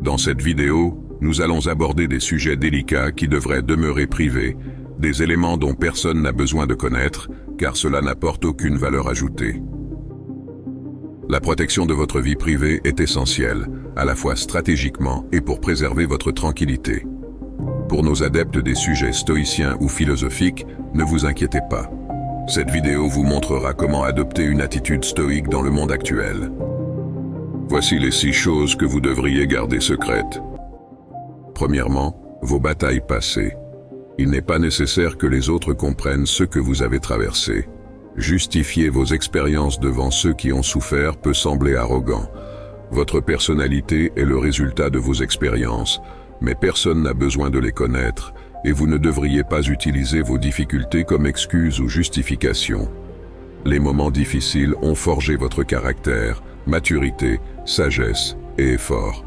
Dans cette vidéo, nous allons aborder des sujets délicats qui devraient demeurer privés, des éléments dont personne n'a besoin de connaître, car cela n'apporte aucune valeur ajoutée. La protection de votre vie privée est essentielle, à la fois stratégiquement et pour préserver votre tranquillité. Pour nos adeptes des sujets stoïciens ou philosophiques, ne vous inquiétez pas. Cette vidéo vous montrera comment adopter une attitude stoïque dans le monde actuel. Voici les 6 choses que vous devriez garder secrètes. Premièrement, vos batailles passées. Il n'est pas nécessaire que les autres comprennent ce que vous avez traversé. Justifier vos expériences devant ceux qui ont souffert peut sembler arrogant. Votre personnalité est le résultat de vos expériences, mais personne n'a besoin de les connaître, et vous ne devriez pas utiliser vos difficultés comme excuse ou justification. Les moments difficiles ont forgé votre caractère, maturité, sagesse et effort.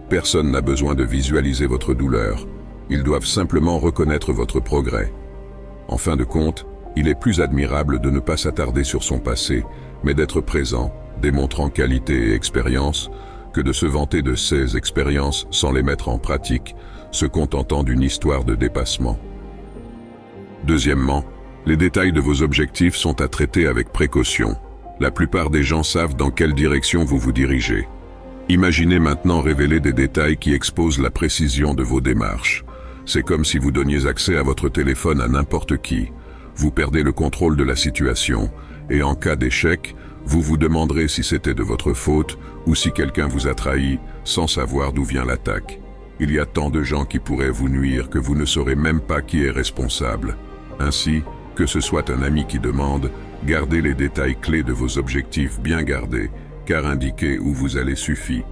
Personne n'a besoin de visualiser votre douleur. Ils doivent simplement reconnaître votre progrès. En fin de compte, il est plus admirable de ne pas s'attarder sur son passé, mais d'être présent, démontrant qualité et expérience, que de se vanter de ses expériences sans les mettre en pratique, se contentant d'une histoire de dépassement. Deuxièmement, les détails de vos objectifs sont à traiter avec précaution. La plupart des gens savent dans quelle direction vous vous dirigez. Imaginez maintenant révéler des détails qui exposent la précision de vos démarches. C'est comme si vous donniez accès à votre téléphone à n'importe qui. Vous perdez le contrôle de la situation, et en cas d'échec, vous vous demanderez si c'était de votre faute ou si quelqu'un vous a trahi sans savoir d'où vient l'attaque. Il y a tant de gens qui pourraient vous nuire que vous ne saurez même pas qui est responsable. Ainsi, que ce soit un ami qui demande, gardez les détails clés de vos objectifs bien gardés, car indiquer où vous allez suffit.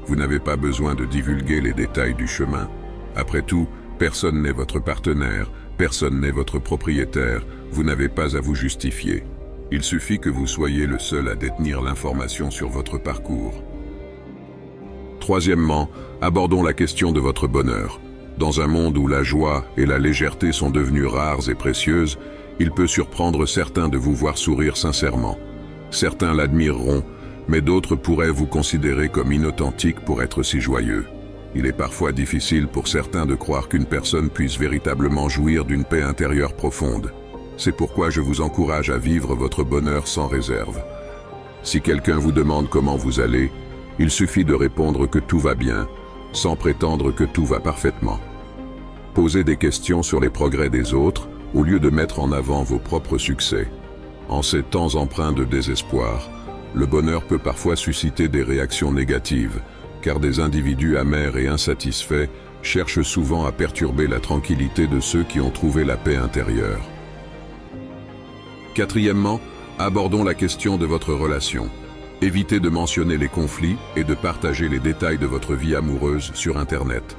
Vous n'avez pas besoin de divulguer les détails du chemin. Après tout, personne n'est votre partenaire, personne n'est votre propriétaire, vous n'avez pas à vous justifier. Il suffit que vous soyez le seul à détenir l'information sur votre parcours. Troisièmement, abordons la question de votre bonheur. Dans un monde où la joie et la légèreté sont devenues rares et précieuses, il peut surprendre certains de vous voir sourire sincèrement. Certains l'admireront, mais d'autres pourraient vous considérer comme inauthentique pour être si joyeux. Il est parfois difficile pour certains de croire qu'une personne puisse véritablement jouir d'une paix intérieure profonde. C'est pourquoi je vous encourage à vivre votre bonheur sans réserve. Si quelqu'un vous demande comment vous allez, il suffit de répondre que tout va bien, sans prétendre que tout va parfaitement. Posez des questions sur les progrès des autres, au lieu de mettre en avant vos propres succès. En ces temps empreints de désespoir, le bonheur peut parfois susciter des réactions négatives, car des individus amers et insatisfaits cherchent souvent à perturber la tranquillité de ceux qui ont trouvé la paix intérieure. Quatrièmement, abordons la question de votre relation. Évitez de mentionner les conflits et de partager les détails de votre vie amoureuse sur Internet.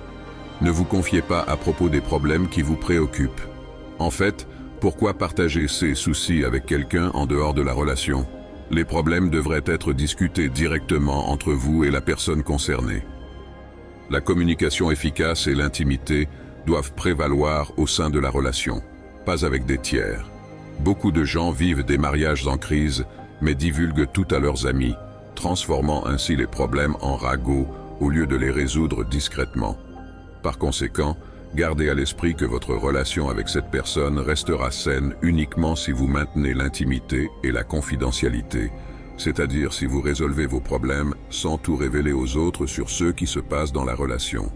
Ne vous confiez pas à propos des problèmes qui vous préoccupent. En fait, pourquoi partager ces soucis avec quelqu'un en dehors de la relation? Les problèmes devraient être discutés directement entre vous et la personne concernée. La communication efficace et l'intimité doivent prévaloir au sein de la relation, pas avec des tiers. Beaucoup de gens vivent des mariages en crise, mais divulguent tout à leurs amis, transformant ainsi les problèmes en ragots au lieu de les résoudre discrètement. Par conséquent, gardez à l'esprit que votre relation avec cette personne restera saine uniquement si vous maintenez l'intimité et la confidentialité, c'est-à-dire si vous résolvez vos problèmes sans tout révéler aux autres sur ceux qui se passent dans la relation.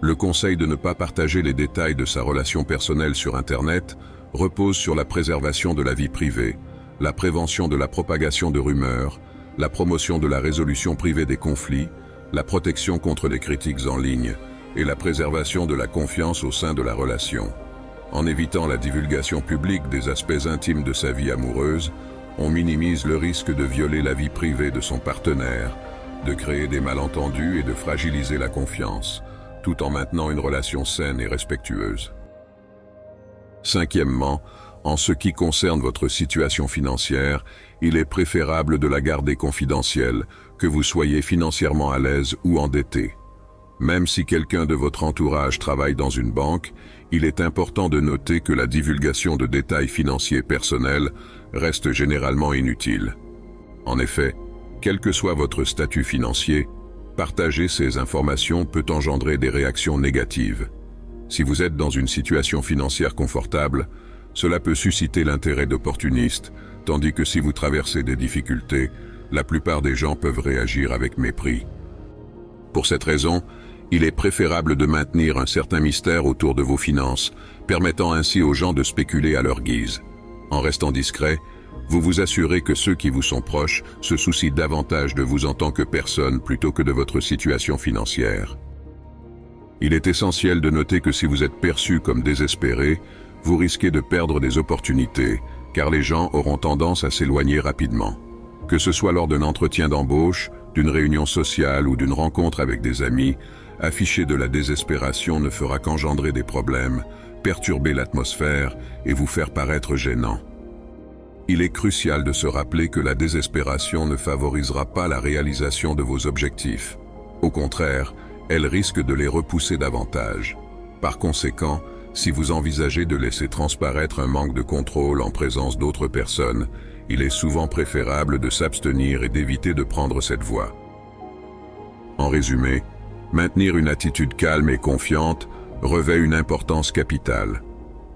Le conseil de ne pas partager les détails de sa relation personnelle sur Internet repose sur la préservation de la vie privée, la prévention de la propagation de rumeurs, la promotion de la résolution privée des conflits, la protection contre les critiques en ligne et la préservation de la confiance au sein de la relation. En évitant la divulgation publique des aspects intimes de sa vie amoureuse, on minimise le risque de violer la vie privée de son partenaire, de créer des malentendus et de fragiliser la confiance, tout en maintenant une relation saine et respectueuse. Cinquièmement, en ce qui concerne votre situation financière, il est préférable de la garder confidentielle, que vous soyez financièrement à l'aise ou endetté. Même si quelqu'un de votre entourage travaille dans une banque, il est important de noter que la divulgation de détails financiers personnels reste généralement inutile. En effet, quel que soit votre statut financier, Partager ces informations peut engendrer des réactions négatives. Si vous êtes dans une situation financière confortable, cela peut susciter l'intérêt d'opportunistes, tandis que si vous traversez des difficultés, la plupart des gens peuvent réagir avec mépris. Pour cette raison, il est préférable de maintenir un certain mystère autour de vos finances, permettant ainsi aux gens de spéculer à leur guise. En restant discret, vous vous assurez que ceux qui vous sont proches se soucient davantage de vous en tant que personne plutôt que de votre situation financière. Il est essentiel de noter que si vous êtes perçu comme désespéré, vous risquez de perdre des opportunités, car les gens auront tendance à s'éloigner rapidement. Que ce soit lors d'un entretien d'embauche, d'une réunion sociale ou d'une rencontre avec des amis, afficher de la désespération ne fera qu'engendrer des problèmes, perturber l'atmosphère et vous faire paraître gênant. Il est crucial de se rappeler que la désespération ne favorisera pas la réalisation de vos objectifs. Au contraire, elle risque de les repousser davantage. Par conséquent, si vous envisagez de laisser transparaître un manque de contrôle en présence d'autres personnes, il est souvent préférable de s'abstenir et d'éviter de prendre cette voie. En résumé, maintenir une attitude calme et confiante revêt une importance capitale.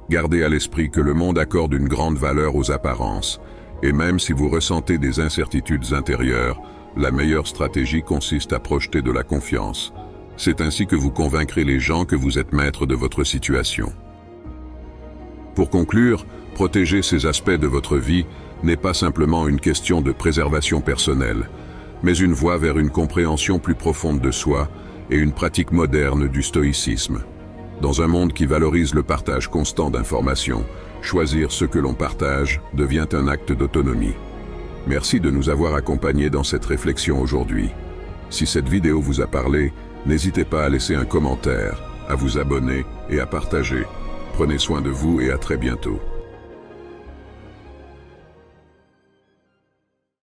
Gardez à l'esprit que le monde accorde une grande valeur aux apparences, et même si vous ressentez des incertitudes intérieures, la meilleure stratégie consiste à projeter de la confiance. C'est ainsi que vous convaincrez les gens que vous êtes maître de votre situation. Pour conclure, protéger ces aspects de votre vie n'est pas simplement une question de préservation personnelle, mais une voie vers une compréhension plus profonde de soi et une pratique moderne du stoïcisme. Dans un monde qui valorise le partage constant d'informations, choisir ce que l'on partage devient un acte d'autonomie. Merci de nous avoir accompagnés dans cette réflexion aujourd'hui. Si cette vidéo vous a parlé, n'hésitez pas à laisser un commentaire, à vous abonner et à partager. Prenez soin de vous et à très bientôt.